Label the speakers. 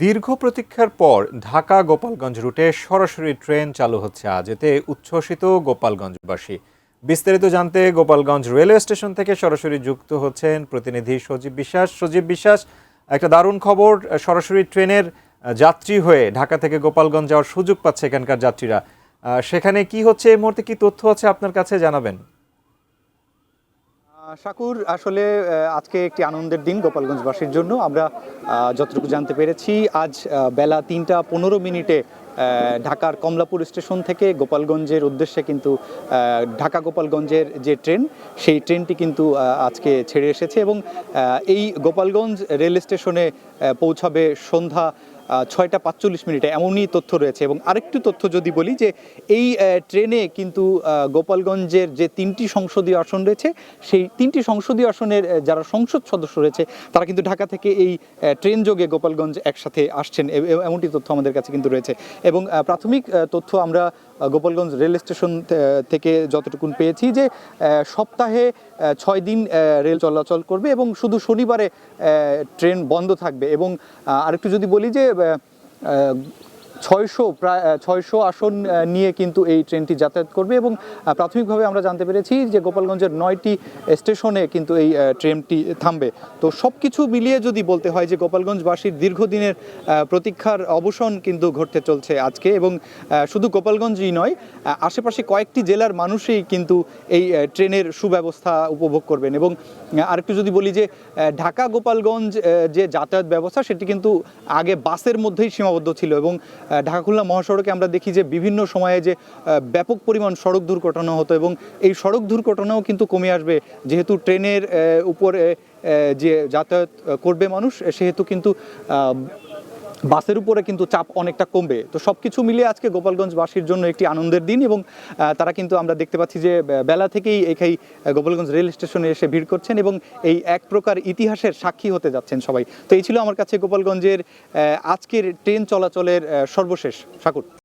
Speaker 1: দীর্ঘ প্রতীক্ষার পর ঢাকা গোপালগঞ্জ রুটে সরাসরি ট্রেন চালু হচ্ছে আজ। এতে উচ্ছ্বসিত গোপালগঞ্জবাসী। বিস্তারিত জানতে গোপালগঞ্জ রেলওয়ে স্টেশন থেকে সরাসরি যুক্ত হচ্ছেন প্রতিনিধি সজীব বিশ্বাস। সজীব বিশ্বাস, একটা দারুণ খবর, সরাসরি ট্রেনের যাত্রী হয়ে ঢাকা থেকে গোপালগঞ্জ যাওয়ার সুযোগ পাচ্ছে এখানকার যাত্রীরা। সেখানে কি হচ্ছে এই মুহূর্তে, কি তথ্য আছে আপনার কাছে জানাবেন।
Speaker 2: শাকুর, আসলে আজকে একটি আনন্দের দিন গোপালগঞ্জবাসীর জন্য। আমরা যতটুকু জানতে পেরেছি, আজ বেলা ৩টা ১৫ মিনিটে ঢাকার কমলাপুর স্টেশন থেকে গোপালগঞ্জের উদ্দেশ্যে কিন্তু ঢাকা গোপালগঞ্জের যে ট্রেন, সেই ট্রেনটি কিন্তু আজকে ছেড়ে এসেছে এবং এই গোপালগঞ্জ রেল স্টেশনে পৌঁছাবে সন্ধ্যা ৬টা ৪৫ মিনিটে, এমনই তথ্য রয়েছে। এবং আরেকটু তথ্য যদি বলি, যে এই ট্রেনে কিন্তু গোপালগঞ্জের যে ৩টি সংসদীয় আসন রয়েছে, সেই ৩টি সংসদীয় আসনের যারা সংসদ সদস্য রয়েছে, তারা কিন্তু ঢাকা থেকে এই ট্রেন যোগে গোপালগঞ্জ একসাথে আসছেন, এমনটি তথ্য আমাদের কাছে কিন্তু রয়েছে। এবং প্রাথমিক তথ্য আমরা গোপালগঞ্জ রেল স্টেশন থেকে যতটুকুন পেয়েছি, যে সপ্তাহে ৬ দিন রেল চলাচল করবে এবং শুধু শনিবারে ট্রেন বন্ধ থাকবে। এবং আরেকটু যদি বলি, যে ৬০০ আসন নিয়ে কিন্তু এই ট্রেনটি যাতায়াত করবে এবং প্রাথমিকভাবে আমরা জানতে পেরেছি যে গোপালগঞ্জের ৯টি স্টেশনে কিন্তু এই ট্রেনটি থামবে। তো সব কিছু মিলিয়ে যদি বলতে হয়, যে গোপালগঞ্জবাসীর দীর্ঘদিনের প্রতীক্ষার অবসান কিন্তু ঘটতে চলছে আজকে। এবং শুধু গোপালগঞ্জই নয়, আশেপাশে কয়েকটি জেলার মানুষই কিন্তু এই ট্রেনের সুব্যবস্থা উপভোগ করবেন। এবং আরেকটু যদি বলি, যে ঢাকা গোপালগঞ্জ যে যাতায়াত ব্যবস্থা, সেটি কিন্তু আগে বাসের মধ্যেই সীমাবদ্ধ ছিল। এবং ঢাকা খুলনা মহাসড়কে আমরা দেখি যে বিভিন্ন সময়ে যে ব্যাপক পরিমাণ সড়ক দুর্ঘটনা হতো, এবং এই সড়ক দুর্ঘটনাও কিন্তু কমে আসবে, যেহেতু ট্রেনের উপরে যে যাতায়াত করবে মানুষ, সেহেতু কিন্তু বাসের উপরে কিন্তু চাপ অনেকটা কমবে। তো সব কিছু মিলিয়ে আজকে গোপালগঞ্জবাসীর জন্য একটি আনন্দের দিন। এবং তারা কিন্তু, আমরা দেখতে পাচ্ছি যে বেলা থেকেই এই গোপালগঞ্জ রেল স্টেশনে এসে ভিড় করছেন এবং এই এক প্রকার ইতিহাসের সাক্ষী হতে যাচ্ছেন সবাই। তো এই ছিল আমার কাছে গোপালগঞ্জের আজকের ট্রেন চলাচলের সর্বশেষ। শাকুর।